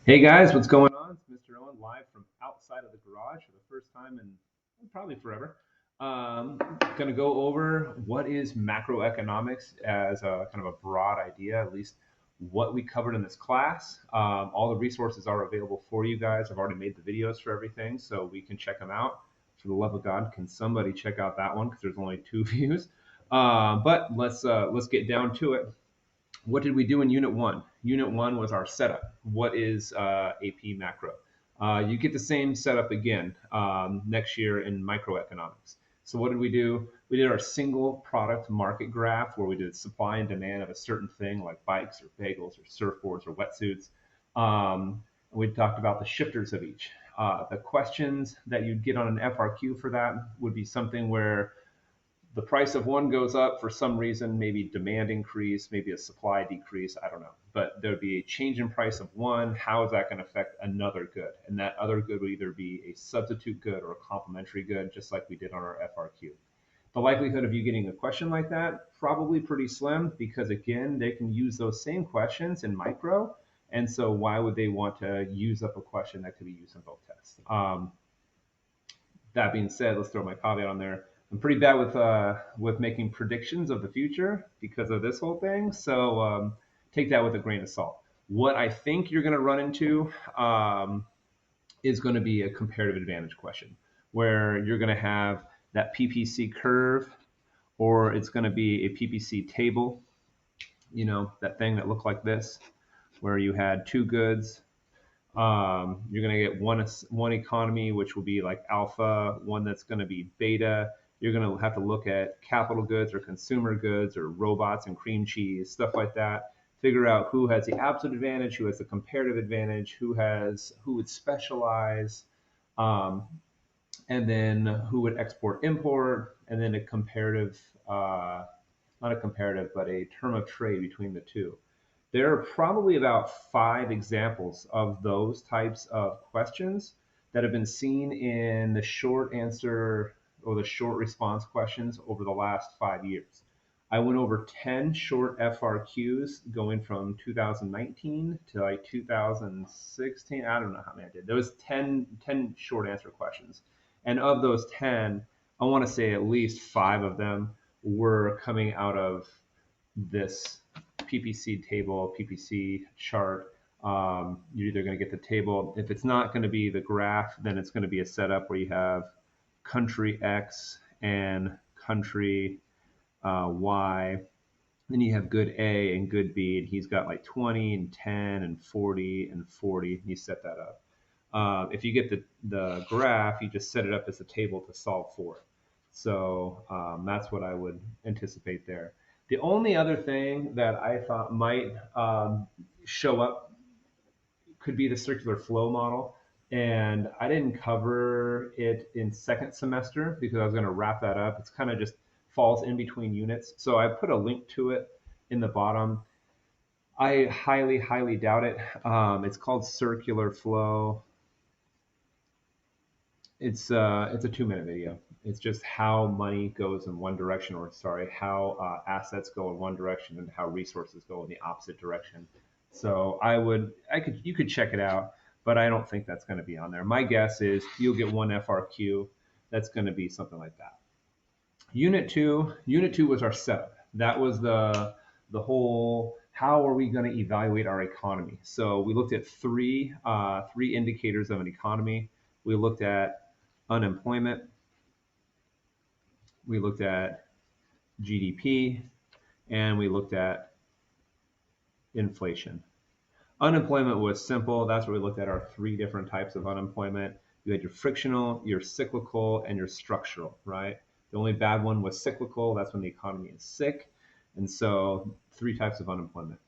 Hey guys, what's going on? It's Mr. Owen live from outside of the garage for the first time in probably forever. Going to go over what is macroeconomics as a kind of a broad idea, at least what we covered in this class. All the resources are available for you guys. I've already made the videos for everything, so we can check them out. For the love of God, can somebody check out that one because there's only two views? But let's get down to it. What did we do in Unit 1? Unit 1 was our setup. What is AP macro? You get the same setup again next year in microeconomics. So what did we do? We did our single product market graph where we did supply and demand of a certain thing like bikes or bagels or surfboards or wetsuits. We talked about the shifters of each. The questions that you'd get on an FRQ for that would be something where the price of one goes up for some reason, maybe demand increase, maybe a supply decrease, I don't know. But there'd be a change in price of one. How is that going to affect another good? And that other good would either be a substitute good or a complementary good, just like we did on our FRQ. The likelihood of you getting a question like that, probably pretty slim because, again, they can use those same questions in micro. And so, why would they want to use up a question that could be used in both tests? That being said, let's throw my caveat on there. I'm pretty bad with making predictions of the future because of this whole thing. So take that with a grain of salt. What I think you're going to run into is going to be a comparative advantage question, where you're going to have that PPC curve, or it's going to be a PPC table. You know, that thing that looked like this, where you had two goods. You're going to get one economy, which will be like alpha, one that's going to be beta. You're going to have to look at capital goods or consumer goods or robots and cream cheese, stuff like that. Figure out who has the absolute advantage, who has the comparative advantage, who would specialize, um, and then who would export import, and then a comparative, not a comparative, but a term of trade between the two. There are probably about 5 examples of those types of questions that have been seen in the short answer or the short response questions over the last 5 years. I went over 10 short FRQs going from 2019 to like 2016. I don't know how many I did. There was 10 short answer questions. And of those 10, I want to say at least 5 of them were coming out of this PPC table, PPC chart. You're either going to get the table. If it's not going to be the graph, then it's going to be a setup where you have country X and country Y. Then you have good A and good B, and he's got like 20 and 10 and 40 and 40. And you set that up. If you get the graph, you just set it up as a table to solve for it. So that's what I would anticipate there. The only other thing that I thought might show up could be the circular flow model. And I didn't cover it in second semester because I was going to wrap that up. It's kind of just falls in between units. So I put a link to it in the bottom. I highly, highly doubt it. It's called circular flow. It's a 2 minute video. It's just how money goes in one direction, or sorry, how assets go in one direction and how resources go in the opposite direction. So you could check it out, but I don't think that's going to be on there. My guess is you'll get one FRQ that's going to be something like that. Unit two was our setup. That was the whole how are we going to evaluate our economy. So we looked at three indicators of an economy. We looked at unemployment, we looked at GDP, and we looked at inflation. Unemployment was simple. That's where we looked at our 3 different types of unemployment. You had your frictional, your cyclical, and your structural, right? The only bad one was cyclical. That's when the economy is sick. And so 3 types of unemployment.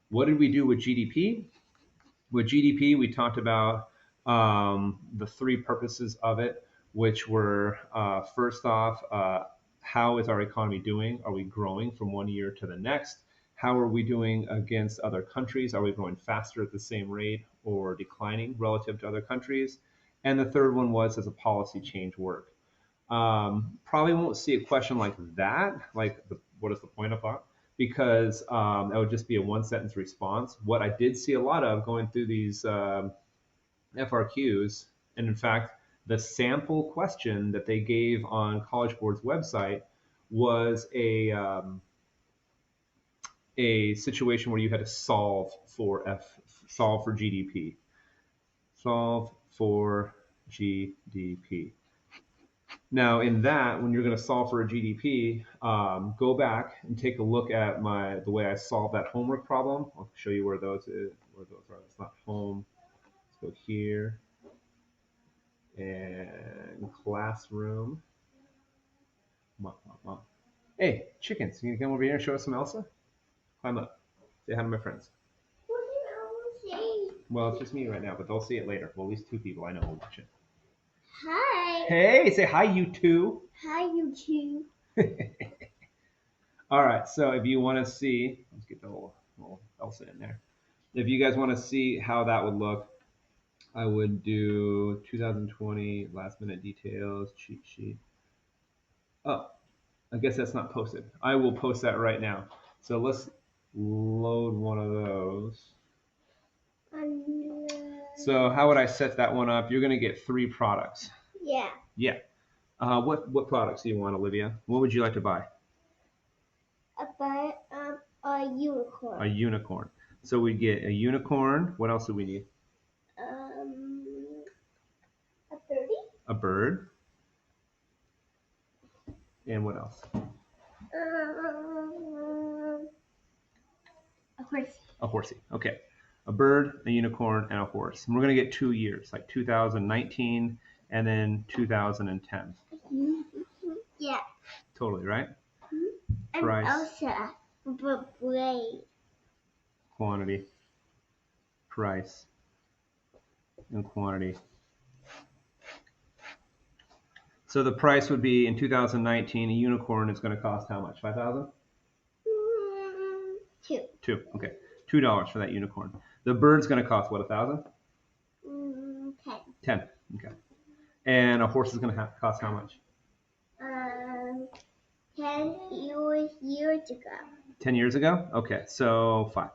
What did we do with GDP? With GDP, we talked about the 3 purposes of it, which were first off, how is our economy doing? Are we growing from one year to the next? How are we doing against other countries? Are we growing faster at the same rate or declining relative to other countries? And the third one was, does a policy change work? Probably won't see a question like that, like what is the point of that? because that would just be a one sentence response. What I did see a lot of going through these FRQs, and in fact, the sample question that they gave on College Board's website was a situation where you had to solve for GDP, solve for GDP. Now, in that, when you're going to solve for a GDP, go back and take a look at the way I solved that homework problem. I'll show you where those are. It's not home. Let's go here and classroom. Hey, chickens, can you come over here and show us some Elsa? Climb up. Say hi to my friends. What did Elsa say? Well, it's just me right now, but they'll see it later. Well, at least two people I know will watch it. Hi. Hey, say hi, you two. Hi, you two. All right, so if you want to see, let's get the little Elsa in there. If you guys want to see how that would look, I would do 2020 last minute details cheat sheet. Oh, I guess that's not posted. I will post that right now. So let's load one of those. So how would I set that one up? You're going to get 3 products. Yeah. Yeah. What products do you want, Olivia? What would you like to buy? A unicorn. A unicorn. So we get a unicorn. What else do we need? A birdie. A bird. And what else? A horse. A horsey. Okay. A bird, a unicorn, and a horse. And we're going to get 2 years, like 2019 and then 2010. Yeah. Totally, right? And Price. Elsa. Blade. Quantity, price, and quantity. So the price would be in 2019, a unicorn is going to cost how much? 5,000? 2. 2. Okay. $2 for that unicorn. The bird's going to cost what? 1,000? 10. 10. Okay. And a horse is going to cost how much? 10 years ago. 10 years ago? Okay. So 5.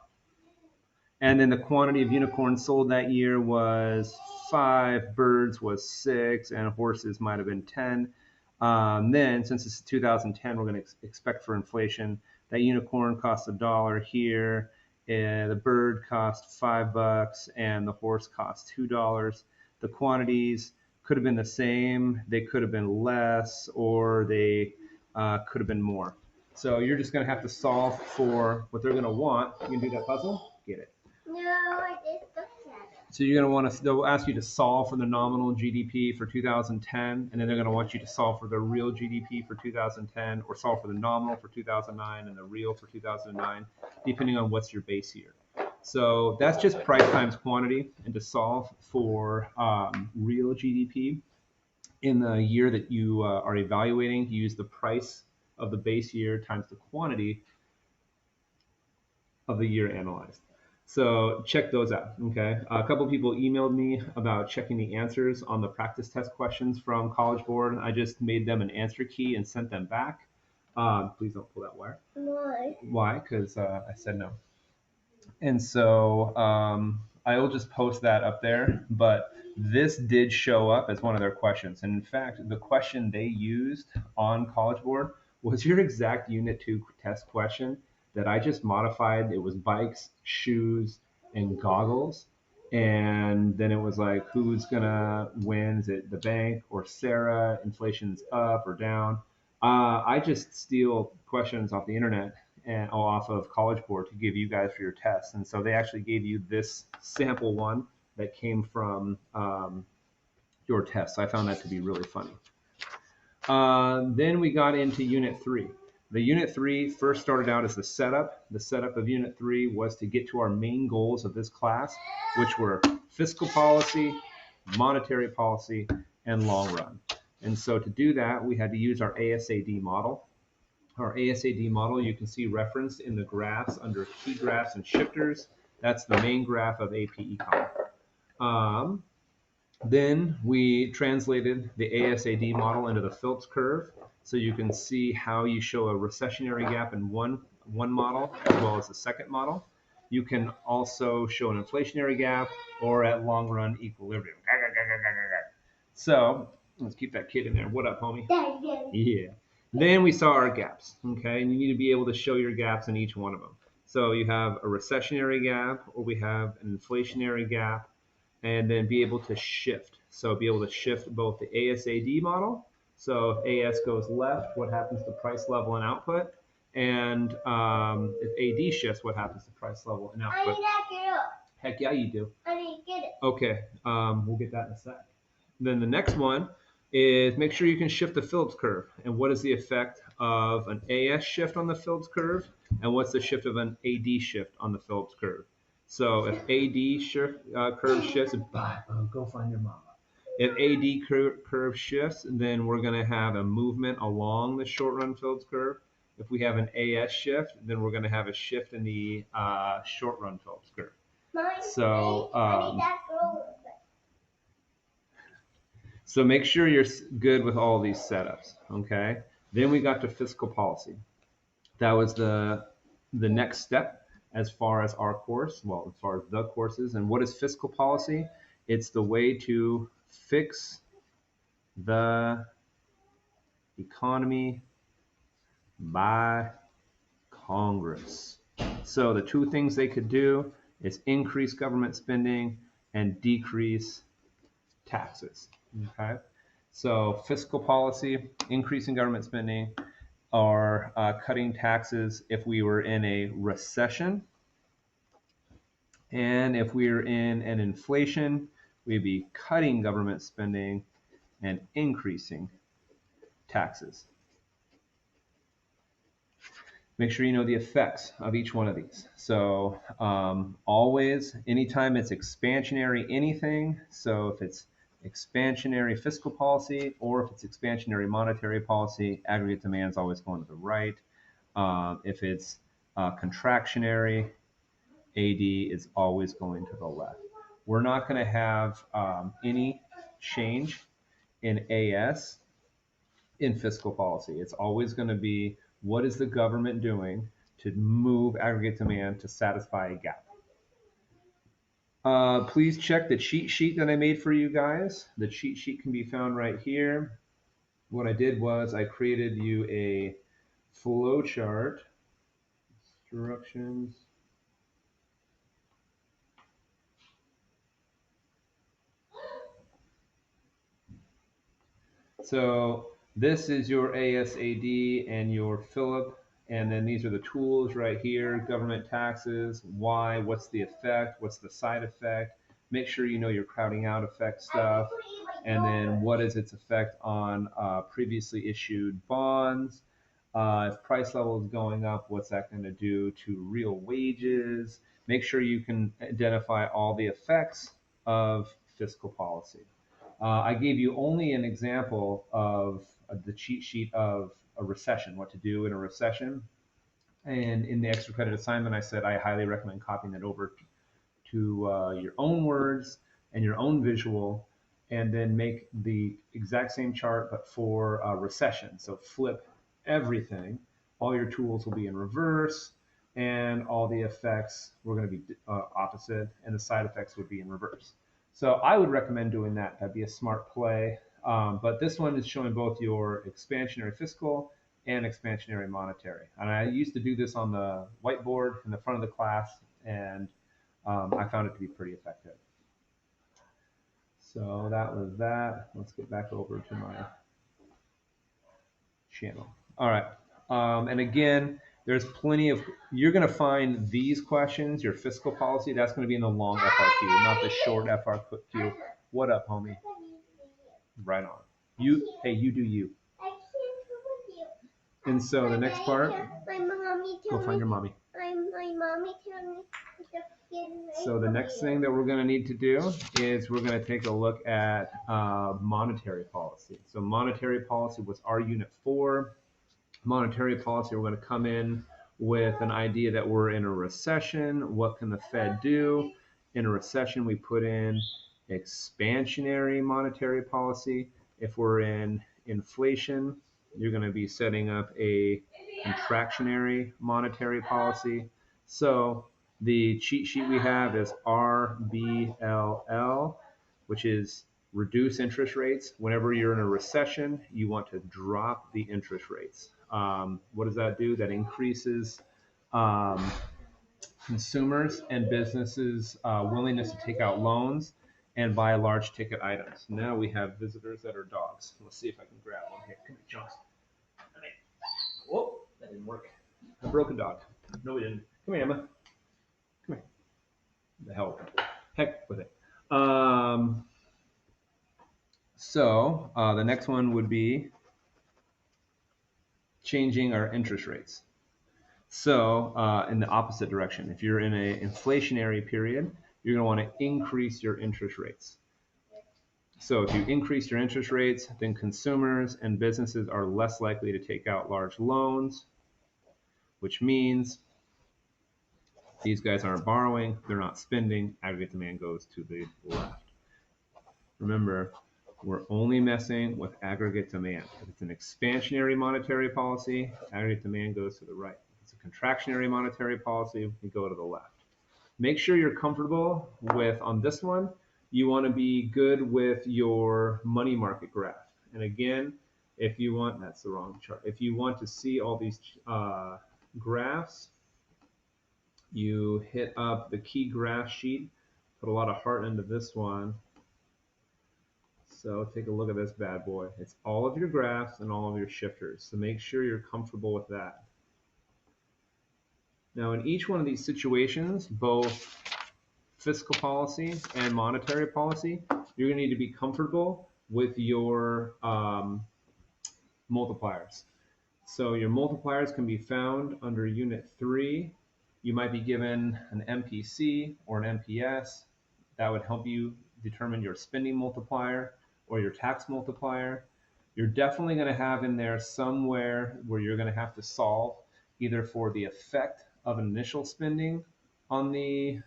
And then the quantity of unicorns sold that year was 5, birds was 6, and horses might have been 10. Then, since it's 2010, we're going to expect for inflation. That unicorn costs $1 here, and the bird cost $5, and the horse cost $2. The quantities could have been the same, they could have been less, or they could have been more. So you're just going to have to solve for what they're going to want. You can do that puzzle? Get it. No, I just looked at it. So you're going to want to, they'll ask you to solve for the nominal GDP for 2010, and then they're going to want you to solve for the real GDP for 2010, or solve for the nominal for 2009 and the real for 2009, depending on what's your base year. So that's just price times quantity, and to solve for real GDP in the year that you are evaluating, you use the price of the base year times the quantity of the year analyzed. So check those out, okay? A couple people emailed me about checking the answers on the practice test questions from College Board. I just made them an answer key and sent them back. Please don't pull that wire. Why? Why? Because I said no. And so I will just post that up there. But this did show up as one of their questions. And in fact, the question they used on College Board was your exact Unit 2 test question that I just modified. It was bikes, shoes, and goggles. And then it was like, who's going to win? Is it the bank or Sarah? Inflation's up or down? I just steal questions off the internet and off of College Board to give you guys for your tests. And so they actually gave you this sample one that came from your test. So I found that to be really funny. Then we got into Unit 3. The Unit 3 first started out as the setup. The setup of Unit 3 was to get to our main goals of this class, which were fiscal policy, monetary policy, and long run. And so to do that, we had to use our ASAD model. Our ASAD model you can see referenced in the graphs under key graphs and shifters. That's the main graph of AP Econ. Then we translated the ASAD model into the Phillips curve. So you can see how you show a recessionary gap in one one model as well as the second model. You can also show an inflationary gap or at long run equilibrium. So let's keep that kid in there. What up, homie? Yeah. Then we saw our gaps, okay? And you need to be able to show your gaps in each one of them. So you have a recessionary gap, or we have an inflationary gap, and then be able to shift. So be able to shift both the ASAD model. So if AS goes left, what happens to price level and output? And if AD shifts, what happens to price level and I output? need that girl. Heck yeah, you do. I need to get it. Okay, we'll get that in a sec. Then the next one is make sure you can shift the Phillips curve. And what is the effect of an AS shift on the Phillips curve? And what's the shift of an AD shift on the Phillips curve? So if AD curve shifts, go find your mama. If AD curve shifts, then we're going to have a movement along the short run Phillips curve. If we have an AS shift, then we're going to have a shift in the short run Phillips curve. So, I need that girl. So make sure you're good with all these setups, okay? Then we got to fiscal policy. That was the next step as far as our course, well, as far as the courses. And what is fiscal policy? It's the way to fix the economy by Congress. So the two things they could do is increase government spending and decrease taxes. Okay, so fiscal policy, increasing government spending, or cutting taxes if we were in a recession. And if we were in an inflation, we'd be cutting government spending and increasing taxes. Make sure you know the effects of each one of these. So always, anytime it's expansionary anything, so if it's expansionary fiscal policy or if it's expansionary monetary policy, aggregate demand is always going to the right. If it's contractionary, AD is always going to the left. We're not going to have any change in AS in fiscal policy. It's always going to be what is the government doing to move aggregate demand to satisfy a gap. Please check the cheat sheet that I made for you guys. The cheat sheet can be found right here. What I did was I created you a flow chart. Instructions. So this is your ASAD and your Phillip, and then these are the tools right here, government taxes, why, what's the effect, what's the side effect, make sure you know your crowding out effect stuff, and then what is its effect on previously issued bonds. If price level is going up, what's that going to do to real wages? Make sure you can identify all the effects of fiscal policy. I gave you only an example of the cheat sheet of a recession, what to do in a recession. And in the extra credit assignment, I said I highly recommend copying it over to your own words and your own visual, and then make the exact same chart, but for a recession. So flip everything. All your tools will be in reverse, and all the effects were going to be opposite, and the side effects would be in reverse. So I would recommend doing that. That'd be a smart play. But this one is showing both your expansionary fiscal and expansionary monetary. And I used to do this on the whiteboard in the front of the class, and I found it to be pretty effective. So that was that. Let's get back over to my channel. All right. And again, there's plenty of, you're going to find these questions, your fiscal policy, that's going to be in the long FRQ, not the short FRQ. What up, homie? Right on. Hey, you do you. And so the next part, go find your mommy. My mommy told me to So the next thing that we're going to need to do is we're going to take a look at monetary policy. So monetary policy was our unit 4. Monetary policy, we're going to come in with an idea that we're in a recession. What can the Fed do? In a recession, we put in expansionary monetary policy. If we're in inflation, you're going to be setting up a contractionary monetary policy. So the cheat sheet we have is RBLL, which is reduce interest rates. Whenever you're in a recession, you want to drop the interest rates. What does that do? That increases consumers and businesses' willingness to take out loans and buy large ticket items. Now we have visitors that are dogs. Let's see if I can grab one here. Come here, Jones. Whoa, that didn't work. A broken dog. No, we didn't. Come here, Emma. Come here. The hell, heck with it. So the next one would be changing our interest rates. So in the opposite direction, if you're in an inflationary period, you're going to want to increase your interest rates. So if you increase your interest rates, then consumers and businesses are less likely to take out large loans, which means these guys aren't borrowing, they're not spending, aggregate demand goes to the left. Remember, we're only messing with aggregate demand. If it's an expansionary monetary policy, aggregate demand goes to the right. If it's a contractionary monetary policy, we go to the left. Make sure you're comfortable with, on this one, you want to be good with your money market graph. And again, if you want, that's the wrong chart. If you want to see all these graphs, you hit up the key graph sheet, put a lot of heart into this one. So take a look at this bad boy. It's all of your graphs and all of your shifters. So make sure you're comfortable with that. Now in each one of these situations, both fiscal policy and monetary policy, you're going to need to be comfortable with your multipliers. So your multipliers can be found under Unit 3. You might be given an MPC or an MPS. That would help you determine your spending multiplier or your tax multiplier. You're definitely going to have in there somewhere where you're going to have to solve either for the effect of initial spending on the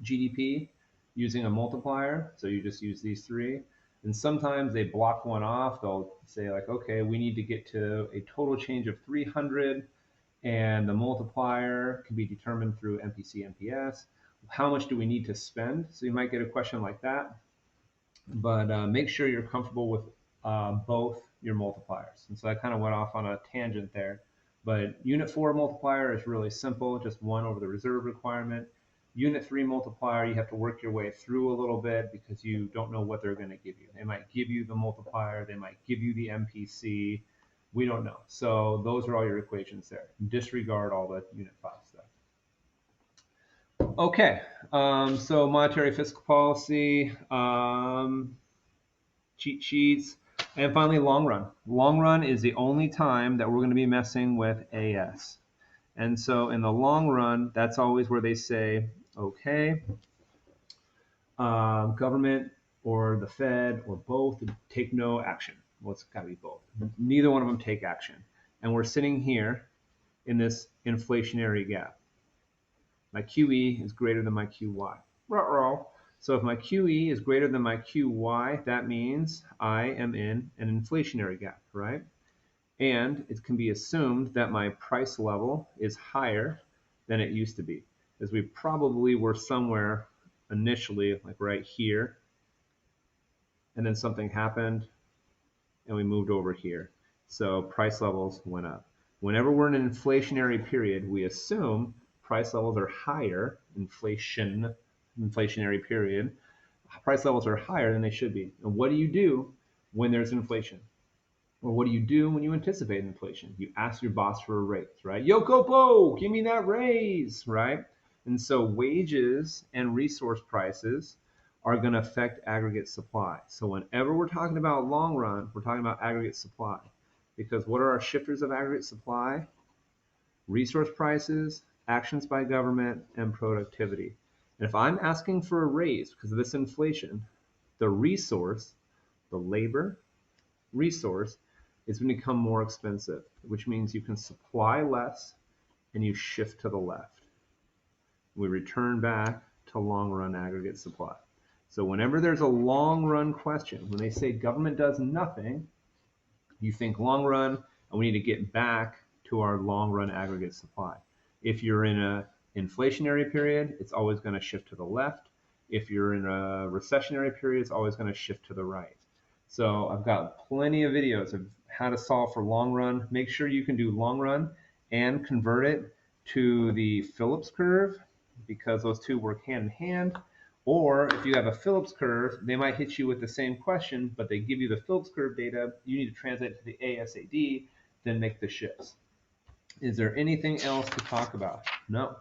GDP using a multiplier. So you just use these three. And sometimes they block one off. They'll say like, okay, we need to get to a total change of 300 and the multiplier can be determined through MPC, MPS. How much do we need to spend? So you might get a question like that, but make sure you're comfortable with both your multipliers. And so I kind of went off on a tangent there, but Unit 4 multiplier is really simple, just 1 over the reserve requirement. Unit 3 multiplier, you have to work your way through a little bit because you don't know what they're going to give you. They might give you the multiplier, they might give you the MPC, we don't know. So those are all your equations there. Disregard all the Unit 5 stuff. Okay, so monetary fiscal policy, cheat sheets, and finally long run. Long run is the only time that we're going to be messing with AS. And so in the long run, that's always where they say, okay, government or the Fed or both take no action. Well, it's got to be both. Neither one of them take action. And we're sitting here in this inflationary gap. My QE is greater than my QY. Ruh-roh. So if my QE is greater than my QY, that means I am in an inflationary gap, right? And it can be assumed that my price level is higher than it used to be, as we probably were somewhere initially, like right here, and then something happened, and we moved over here. So price levels went up. Whenever we're in an inflationary period, we assume price levels are higher, inflationary period, price levels are higher than they should be. And what do you do when there's inflation? Or what do you do when you anticipate inflation? You ask your boss for a raise, right? Yo, Copo, give me that raise, right? And so wages and resource prices are going to affect aggregate supply. So whenever we're talking about long run, we're talking about aggregate supply. Because what are our shifters of aggregate supply? Resource prices, actions by government, and productivity. And if I'm asking for a raise because of this inflation, the resource, the labor resource, is going to become more expensive, which means you can supply less and you shift to the left. We return back to long run aggregate supply. So whenever there's a long run question, when they say government does nothing, You think long run, and we need to get back to our long run aggregate supply. If you're in a inflationary period, it's always going to shift to the left. If you're in a recessionary period, it's always going to shift to the right. So I've got plenty of videos of how to solve for long run. Make sure you can do long run and convert it to the Phillips curve, because those two work hand in hand. Or if you have a Phillips curve, they might hit you with the same question, but they give you the Phillips curve data. You need to translate it to the ASAD, then make the shifts. Is there anything else to talk about? No.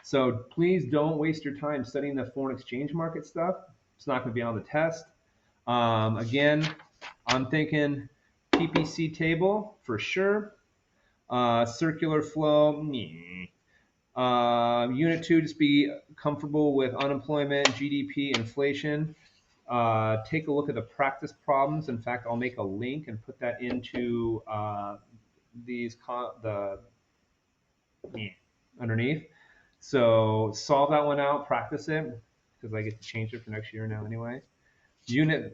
So please don't waste your time studying the foreign exchange market stuff. It's not going to be on the test. Again, I'm thinking PPC table for sure. Circular flow, unit 2, just be comfortable with unemployment, GDP, inflation. Take a look at the practice problems. In fact, I'll make a link and put that into underneath. So solve that one out, practice it, because I get to change it for next year now anyway.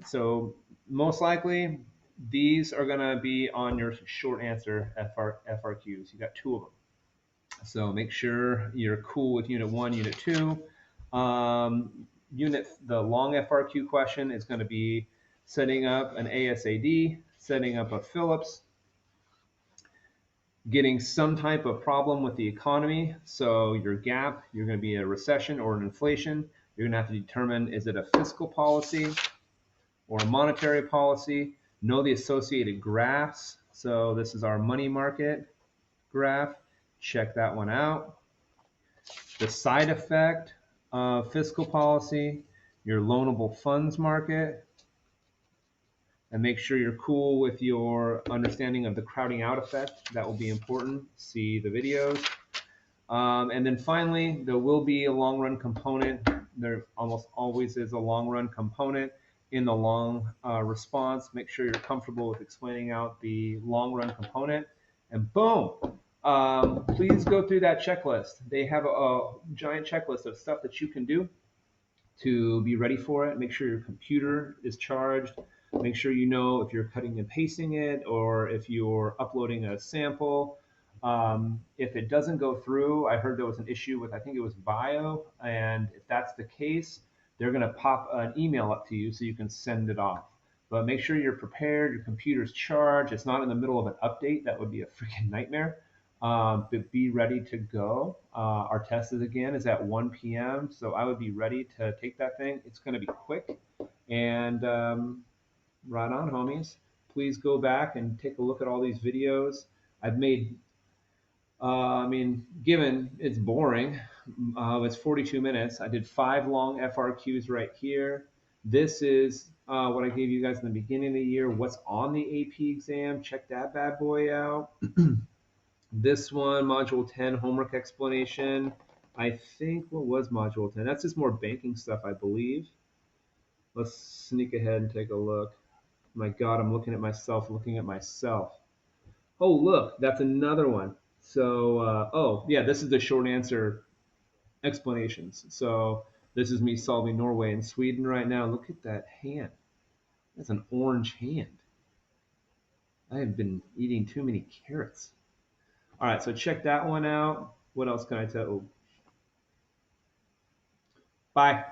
So most likely these are going to be on your short answer FRQs. You got 2 of them. So make sure you're cool with unit 1, unit 2. The long FRQ question is going to be setting up an ASAD, setting up a Phillips, getting some type of problem with the economy. So your gap, you're going to be a recession or an inflation. You're going to have to determine, is it a fiscal policy or a monetary policy? Know the associated graphs. So this is our money market graph. Check that one out. The side effect of fiscal policy, your loanable funds market, and make sure you're cool with your understanding of the crowding out effect. That will be important. See the videos. And then finally, there will be a long run component. There almost always is a long run component in the long response. Make sure you're comfortable with explaining out the long run component. And boom, please go through that checklist. They have a giant checklist of stuff that you can do to be ready for it. Make sure your computer is charged. Make sure you know if you're cutting and pasting it or if you're uploading a sample. If it doesn't go through, I heard there was an issue with, I think it was bio, and if that's the case, they're going to pop an email up to you so you can send it off. But make sure you're prepared, your computer's charged, it's not in the middle of an update. That would be a freaking nightmare. But be ready to go. Our test is at 1 p.m. So I would be ready to take that thing. It's going to be quick. And right on, homies. Please go back and take a look at all these videos. I've made, given it's boring, it's 42 minutes. I did 5 long FRQs right here. This is what I gave you guys in the beginning of the year. What's on the AP exam? Check that bad boy out. This one, Module 10, homework explanation. I think, what was Module 10? That's just more banking stuff, I believe. Let's sneak ahead and take a look. My God, I'm looking at myself. Oh, look, that's another one. So, this is the short answer explanations. So this is me solving Norway and Sweden right now. Look at that hand. That's an orange hand. I have been eating too many carrots. All right, so check that one out. What else can I tell? Oh. Bye.